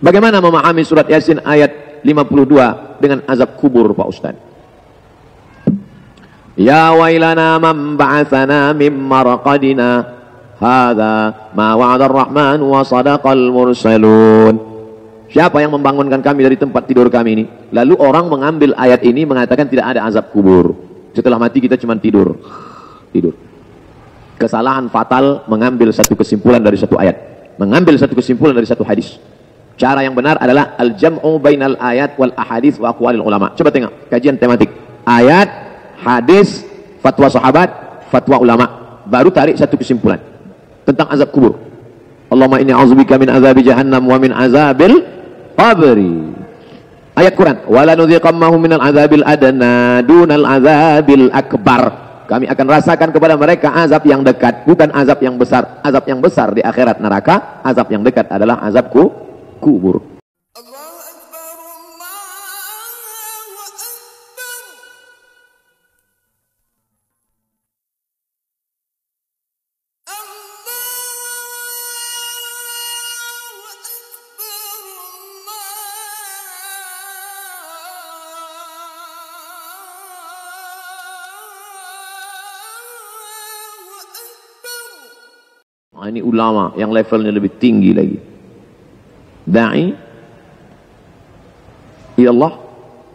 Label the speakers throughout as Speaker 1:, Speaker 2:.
Speaker 1: Bagaimana memahami surat Yasin ayat 52 dengan azab kubur, Pak Ustaz? Ya wailana man ba'athana min marqadina hadza ma wa'ada ar-rahman wa sadaqal mursalun. Siapa yang membangunkan kami dari tempat tidur kami ini? Lalu orang mengambil ayat ini mengatakan tidak ada azab kubur. Setelah mati kita cuma tidur. Kesalahan fatal mengambil satu kesimpulan dari satu ayat, mengambil satu kesimpulan dari satu hadis. Cara yang benar adalah al-jam'u bainal ayat wal ahadits wa aqwalil ulama. Coba tengok kajian tematik. Ayat, hadis, fatwa sahabat, fatwa ulama. Baru tarik satu kesimpulan tentang azab kubur. Allahumma inni a'udzubika min azabi jahannam wa min azabil qabri. Ayat Quran, wala nudhiqannahum minal azabil adna dunal azabil akbar. Kami akan rasakan kepada mereka azab yang dekat, bukan azab yang besar. Azab yang besar di akhirat neraka, azab yang dekat adalah azab kubur. Ini ulama yang levelnya lebih tinggi lagi. Da'i ya Allah,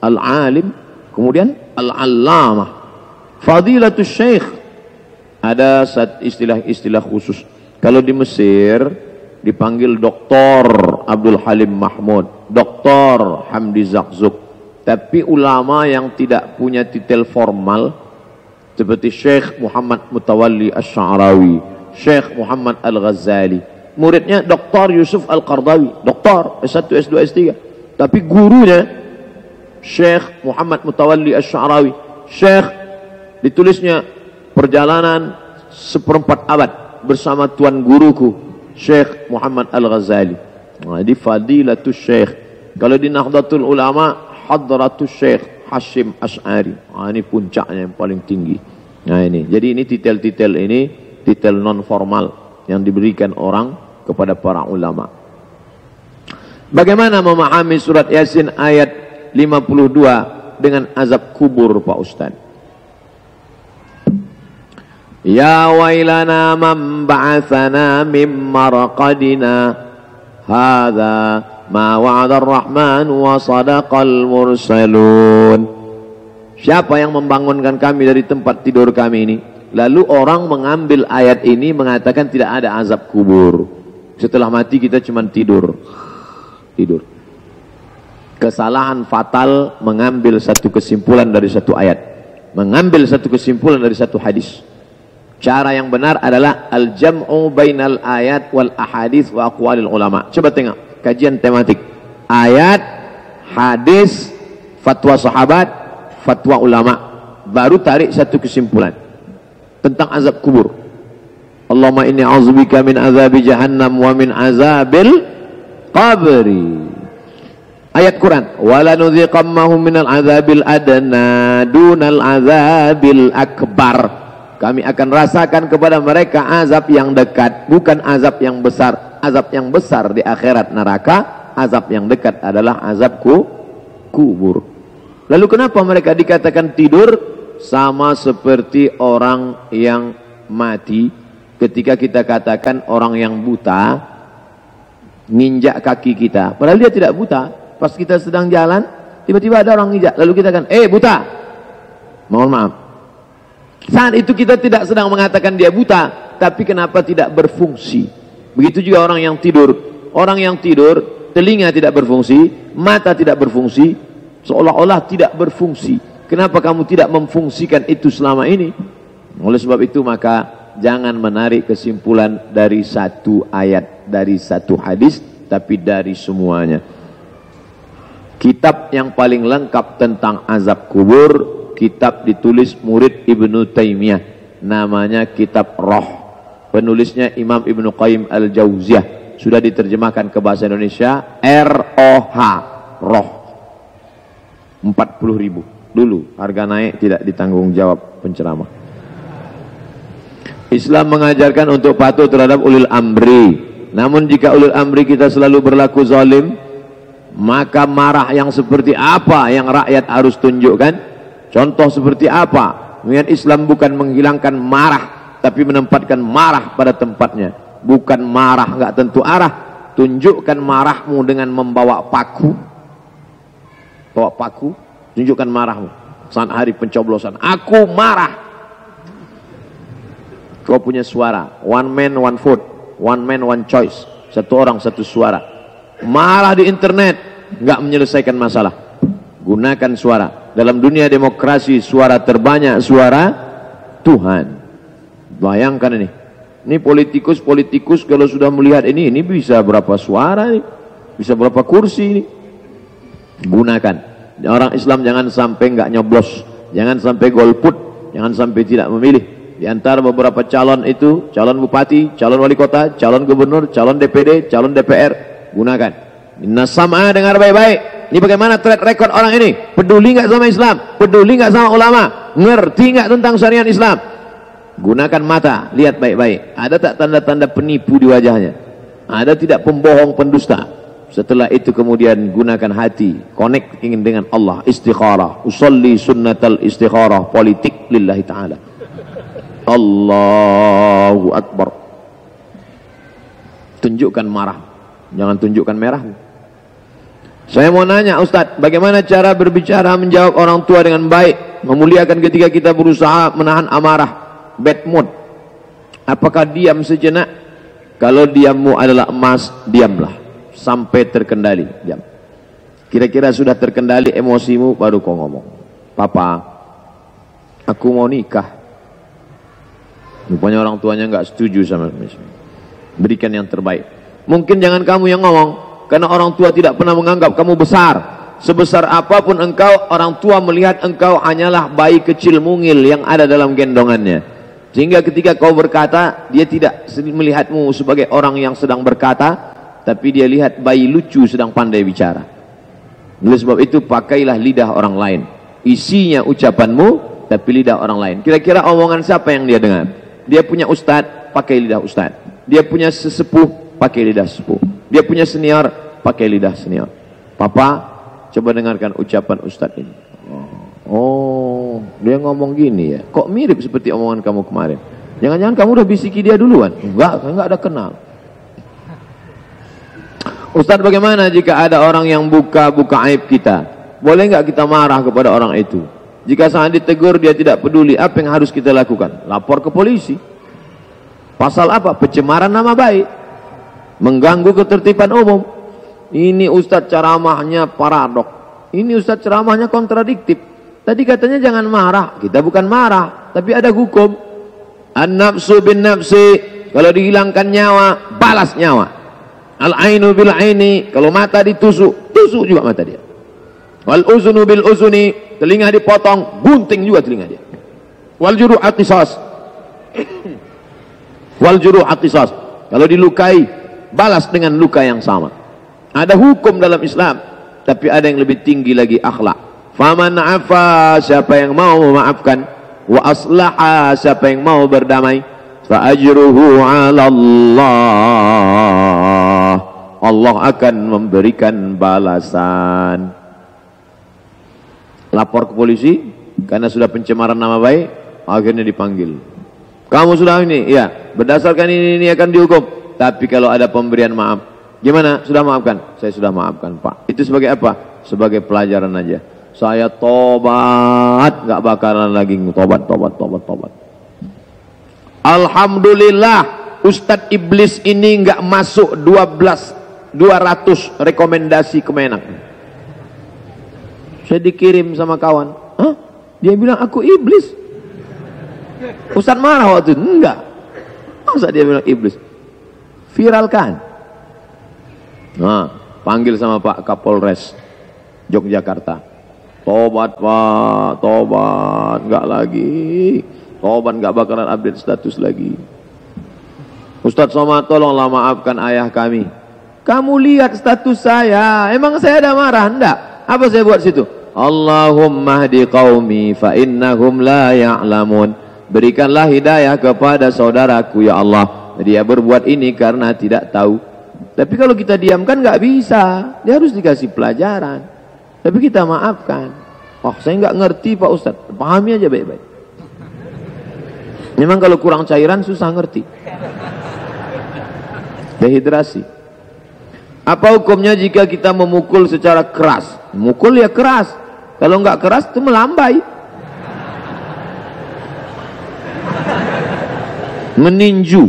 Speaker 1: al-alim, kemudian al-allamah, fadilatus syekh. Ada istilah-istilah khusus. Kalau di Mesir dipanggil Dr. Abdul Halim Mahmud, Dr. Hamdi Zakzuk. Tapi ulama yang tidak punya titel formal seperti Syekh Muhammad Mutawalli Asy-Sya'rawi, Syekh Muhammad Al-Ghazali, muridnya Dr. Yusuf Al-Qardawi, Dr. S1, S2, S3. Tapi gurunya Syekh Muhammad Mutawalli Asy-Sya'rawi. Syekh ditulisnya perjalanan seperempat abad bersama tuan guruku Syekh Muhammad Al-Ghazali. Nah, di fadilatus syekh. Kalau di Nahdlatul Ulama, hadratus Syekh Hashim Asy'ari. Nah, ini puncaknya yang paling tinggi. Nah ini, jadi ini titel-titel ini titel non formal yang diberikan orang kepada para ulama. Bagaimana memahami surat Yasin ayat 52 dengan azab kubur, Pak Ustaz? Ya wailana man ba'athana min marqadina hadza ma wa'ada ar-rahman wa sadaqal mursalun. Siapa yang membangunkan kami dari tempat tidur kami ini? Lalu orang mengambil ayat ini mengatakan tidak ada azab kubur. Setelah mati kita cuma tidur. Kesalahan fatal mengambil satu kesimpulan dari satu ayat, mengambil satu kesimpulan dari satu hadis. Cara yang benar adalah al-jam'u bainal ayat wal ahadits wa aqwalil ulama. Coba tengok kajian tematik. Ayat, hadis, fatwa sahabat, fatwa ulama. Baru tarik satu kesimpulan tentang azab kubur. Allahumma inni a'udzubika min azabi jahannam wa min azabil qabri. Ayat Quran, wala nudhiqannahum minal azabil adna dunal azabil akbar. Kami akan rasakan kepada mereka azab yang dekat, bukan azab yang besar. Azab yang besar di akhirat neraka, azab yang dekat adalah azab kubur. Lalu kenapa mereka dikatakan tidur? Sama seperti orang yang mati. Ketika kita katakan orang yang buta nginjak kaki kita, padahal dia tidak buta. Pas kita sedang jalan, tiba-tiba ada orang nginjak, lalu kita kan, buta, mohon maaf. Saat itu kita tidak sedang mengatakan dia buta, tapi kenapa tidak berfungsi? Begitu juga orang yang tidur. Orang yang tidur, telinga tidak berfungsi, mata tidak berfungsi, seolah-olah tidak berfungsi. Kenapa kamu tidak memfungsikan itu selama ini? Oleh sebab itu maka jangan menarik kesimpulan dari satu ayat, dari satu hadis, tapi dari semuanya. Kitab yang paling lengkap tentang azab kubur, kitab ditulis murid Ibnu Taimiyah, namanya kitab Roh. Penulisnya Imam Ibnu Qayyim Al-Jauziyah. Sudah diterjemahkan ke bahasa Indonesia, R-O-H, Roh. 40.000. Dulu harga naik tidak ditanggung jawab penceramah. Islam mengajarkan untuk patuh terhadap ulil amri. Namun jika ulil amri kita selalu berlaku zalim, Maka marah yang seperti apa yang rakyat harus tunjukkan? Contoh seperti apa? Niat Islam bukan menghilangkan marah, tapi menempatkan marah pada tempatnya. Bukan marah nggak tentu arah. Tunjukkan marahmu dengan membawa paku. Bawa paku, tunjukkan marahmu. Saat hari pencoblosan, aku marah. Kau punya suara, one man one vote, one man one choice. Satu orang satu suara. Marah di internet nggak menyelesaikan masalah. Gunakan suara. Dalam dunia demokrasi, suara terbanyak suara Tuhan. Bayangkan ini. Ini politikus kalau sudah melihat ini bisa berapa suara nih? Bisa berapa kursi ini? Gunakan. Orang Islam jangan sampai nggak nyoblos, jangan sampai golput, jangan sampai tidak memilih. Di antara beberapa calon itu, calon bupati, calon wali kota, calon gubernur, calon DPD, calon DPR, gunakan. Inna sam'a, dengar baik-baik. Ini bagaimana track record orang ini? Peduli nggak sama Islam? Peduli nggak sama ulama? Ngerti nggak tentang syariat Islam? Gunakan mata, lihat baik-baik. Ada tak tanda-tanda penipu di wajahnya? Ada tidak pembohong, pendusta? Setelah itu kemudian gunakan hati, connect ingin dengan Allah, istikharah. Usolli sunnatal istikharah, politik lillahi ta'ala. Allahu Akbar. Tunjukkan marah, jangan tunjukkan merah. Saya mau nanya Ustadz, bagaimana cara berbicara menjawab orang tua dengan baik, memuliakan ketika kita berusaha menahan amarah, bad mood? Apakah diam sejenak? Kalau diammu adalah emas, diamlah sampai terkendali. Diam. Kira-kira sudah terkendali emosimu, baru kau ngomong, Papa, aku mau nikah. Rupanya orang tuanya nggak setuju sama Islam. Berikan yang terbaik. Mungkin jangan kamu yang ngomong, karena orang tua tidak pernah menganggap kamu besar. Sebesar apapun engkau, orang tua melihat engkau hanyalah bayi kecil mungil yang ada dalam gendongannya. Sehingga ketika kau berkata, dia tidak melihatmu sebagai orang yang sedang berkata, tapi dia lihat bayi lucu sedang pandai bicara. Oleh sebab itu, pakailah lidah orang lain. Isinya ucapanmu, tapi lidah orang lain. Kira-kira omongan siapa yang dia dengar? Dia punya ustadz, pakai lidah ustadz. Dia punya sesepuh, pakai lidah sesepuh. Dia punya senior, pakai lidah senior. Papa, coba dengarkan ucapan ustadz ini. Oh, dia ngomong gini ya. Kok mirip seperti omongan kamu kemarin? Jangan-jangan kamu udah bisiki dia duluan? Enggak ada kenal. Ustadz, bagaimana jika ada orang yang buka aib kita? Boleh nggak kita marah kepada orang itu? Jika saat ditegur dia tidak peduli, apa yang harus kita lakukan? Lapor ke polisi. Pasal apa? Pencemaran nama baik, mengganggu ketertiban umum. Ini ustadz ceramahnya paradok. Ini ustadz ceramahnya kontradiktif. Tadi katanya jangan marah. Kita bukan marah, tapi ada hukum. An-nafsu bin nafsi. Kalau dihilangkan nyawa, balas nyawa. Al-ainu bil aini. Kalau mata ditusuk, tusuk juga mata dia. Wal uzunu bil uzuni. Telinga dipotong, gunting juga telinga dia. Wal juruh qisas. Wal juruh qisas. Kalau dilukai, balas dengan luka yang sama. Ada hukum dalam Islam, tapi ada yang lebih tinggi lagi, akhlak. Faman afa, siapa yang mau memaafkan, wa aslaha, siapa yang mau berdamai, fa ajruhu 'ala Allah. Allah akan memberikan balasan. Lapor ke polisi karena sudah pencemaran nama baik, akhirnya dipanggil. Kamu sudah ini, ya, berdasarkan ini akan dihukum. Tapi kalau ada pemberian maaf, gimana? Sudah maafkan? Saya sudah maafkan, Pak. Itu sebagai apa? Sebagai pelajaran aja. Saya tobat, nggak bakalan lagi tobat. Alhamdulillah, Ustadz Iblis ini nggak masuk 200 rekomendasi Kemenak. Saya dikirim sama kawan, hah? Dia bilang aku iblis. Ustadz marah waktu itu, enggak. Masa dia bilang iblis? Viralkan. Nah, panggil sama Pak Kapolres Yogyakarta. Tobat Pak, tobat, enggak lagi. Tobat, enggak bakalan update status lagi. Ustadz Somad, tolonglah maafkan ayah kami. Kamu lihat status saya, emang saya ada marah? Enggak. Apa saya buat situ? Allahumma hdi qaumi fa innahum la ya'lamun. Berikanlah hidayah kepada saudaraku ya Allah. Dia berbuat ini karena tidak tahu. Tapi kalau kita diamkan nggak bisa, dia harus dikasih pelajaran. Tapi kita maafkan. Oh, saya nggak ngerti Pak Ustadz, pahami aja baik-baik. Memang kalau kurang cairan susah ngerti. Dehidrasi. Apa hukumnya jika kita memukul secara keras? Mukul ya keras. Kalau nggak keras itu melambai. Meninju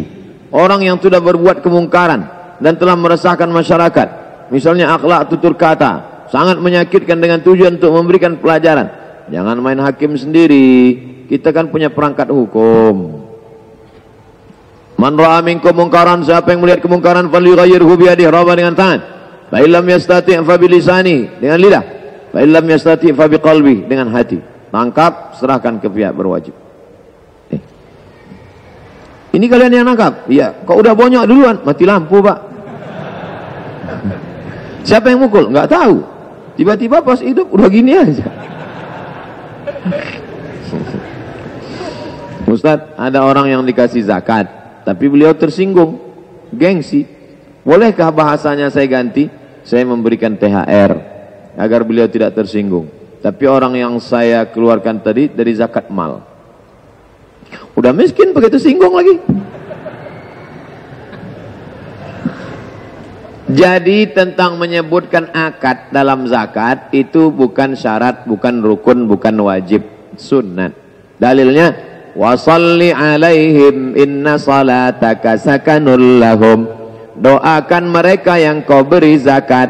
Speaker 1: orang yang sudah berbuat kemungkaran dan telah meresahkan masyarakat, misalnya akhlak tutur kata, sangat menyakitkan dengan tujuan untuk memberikan pelajaran. Jangan main hakim sendiri, kita kan punya perangkat hukum. Man ra'a minkum mungkaran, siapa yang melihat kemungkaran falyughayyirhu biyadihi, raba dengan tangan. Fa illam yastati' fa bilisani, dengan lidah. Fa illam yastati' fa biqalbi, dengan hati. Tangkap, serahkan ke pihak berwajib. Ini kalian yang nangkap? Iya. Kok udah bonyok duluan? Mati lampu, Pak. Siapa yang mukul? Nggak tahu. Tiba-tiba pas hidup udah gini aja. Ustadz, ada orang yang dikasih zakat, tapi beliau tersinggung, gengsi. Bolehkah bahasanya saya ganti? Saya memberikan THR agar beliau tidak tersinggung. Tapi orang yang saya keluarkan tadi dari zakat mal. Udah miskin begitu singgung lagi. Jadi tentang menyebutkan akad dalam zakat itu bukan syarat, bukan rukun, bukan wajib, sunnat. Dalilnya wasalli alaihim inna salataka sakanul lahum. Doakan mereka yang kau beri zakat,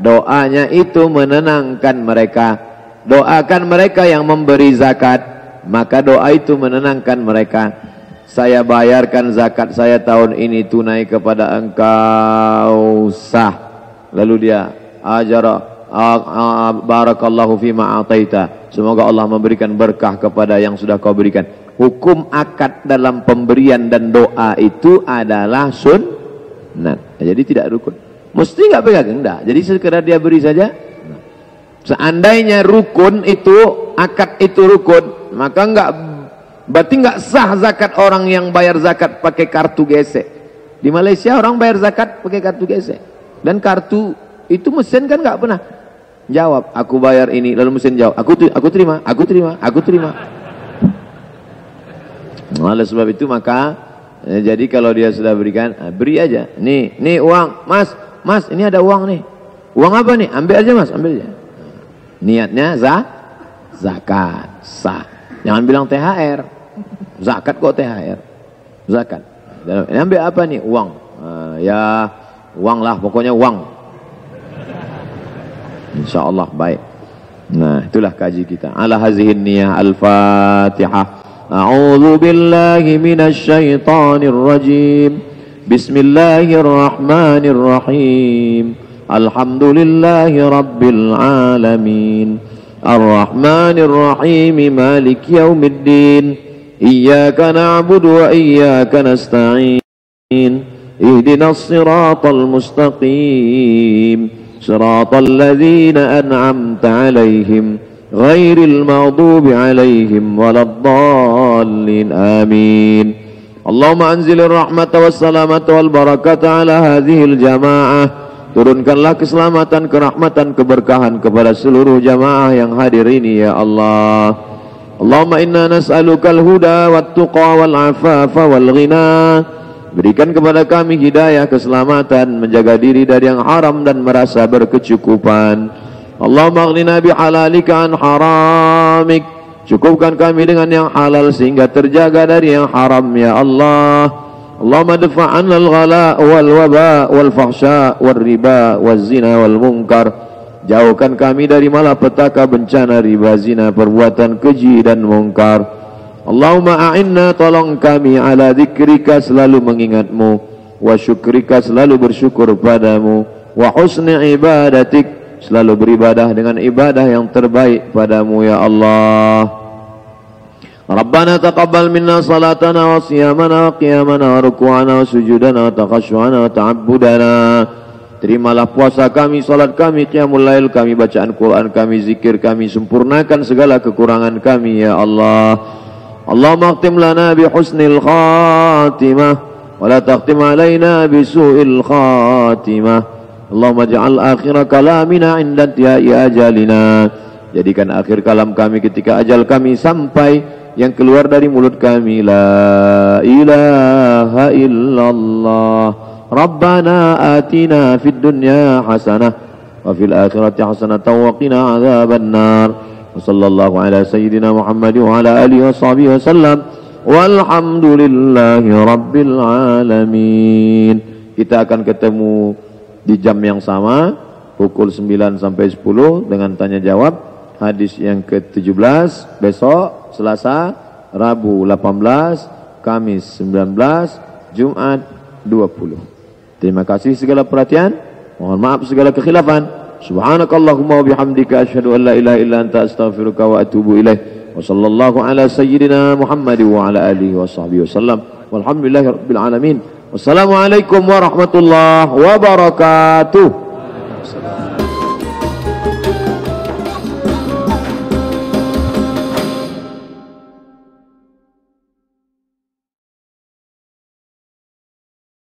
Speaker 1: doanya itu menenangkan mereka. Doakan mereka yang memberi zakat, maka doa itu menenangkan mereka. Saya bayarkan zakat saya tahun ini tunai kepada engkau, sah. Lalu dia barakallahu fima ataita, semoga Allah memberikan berkah kepada yang sudah kau berikan. Hukum akad dalam pemberian dan doa itu adalah sunnat. Jadi tidak rukun. Mesti nggak pegang, enggak. Jadi sekedar dia beri saja. Seandainya rukun itu, akad itu rukun, maka berarti nggak sah zakat orang yang bayar zakat pakai kartu gesek. Di Malaysia orang bayar zakat pakai kartu gesek. Dan kartu itu mesin kan nggak pernah jawab, aku bayar ini, lalu mesin jawab, aku terima. Oleh sebab itu maka jadi kalau dia sudah berikan, beri aja. Nih uang, mas, ini ada uang nih. Uang apa nih? Ambil aja mas, ambil aja. Niatnya zakat, sah. Jangan bilang THR. Zakat kok THR? Zakat. Ini ambil apa nih? Uang. Ya uang lah, pokoknya uang. InsyaAllah baik. Nah, itulah kaji kita. Ala hazihin niyah. Al-Fatihah. A'udzu billahi minasy syaithanir rajim. Bismillahirrahmanirrahim. Alhamdulillahi rabbil alamin. Ar-Rahmanir Rahim. Maliki yaumiddin. Iyyaka na'budu wa iyyaka nasta'in. Ihdinas siratal mustaqim. Siratal ladzina an'amta 'alaihim ghairil maghdubi 'alaihim waladdallin. Amin. Allahumma anzilir rahmata was salamata wal barakata ala hadhil jamaah. Turunkanlah keselamatan, kerahmatan, keberkahan kepada seluruh jamaah yang hadir ini ya Allah. Allahumma inna nas'alukal huda wat tuqa wal afafa wal ghina. Berikan kepada kami hidayah, keselamatan, menjaga diri dari yang haram dan merasa berkecukupan. Allahumma aghnina bihalalika an haramik. Cukupkan kami dengan yang halal sehingga terjaga dari yang haram ya Allah. Allahumma dafa'an al-ghala wal waba wal fahsya wal riba wal zina wal munkar. Jauhkan kami dari malapetaka, bencana, riba, zina, perbuatan keji dan mungkar. Allahumma a'inna, tolong kami ala dzikrika, selalu mengingatmu, wa syukrika, selalu bersyukur padamu, wa husni ibadatik, selalu beribadah dengan ibadah yang terbaik padamu ya Allah. Rabbana taqabbal minna salatana wa siyamana wa qiyamana wa ruku'ana wa sujudana wa taqashu'ana wa ta'abbudana. Terimalah puasa kami, salat kami, qiyamul lail kami, bacaan Quran kami, zikir kami, sempurnakan segala kekurangan kami ya Allah. Allahumma akhtim lana bi husnil khatimah ولا تختم علينا بسوء الخاتمة اللهم اجعل آخر كلامنا عند انتهاء أجالنا. Jadikan akhir kalam kami ketika ajal kami sampai, yang keluar dari mulut kami la ilaha illallah. Rabbana atina fid dunya hasanah wa fil akhirati hasanah wa qina adzabannar. Wa sallallahu ala sayyidina Muhammad wa ala alihi wa sahbihi wasallam. Walhamdulillahi rabbil alamin. Kita akan ketemu di jam yang sama, pukul 9 sampai 10 dengan tanya jawab. Hadis yang ke-17 besok Selasa, Rabu 18, Kamis 19, Jumat 20. Terima kasih segala perhatian. Mohon maaf segala kekhilafan. Subhanakallahumma wa bihamdika asyhadu an la ilaha illa anta astaghfiruka wa atubu ilaik. Wa sallallahu ala sayyidina Muhammad wa ala alihi wa sahbihi wasallam. Walhamdulillahi rabbil alamin. Wassalamualaikum warahmatullahi wabarakatuh.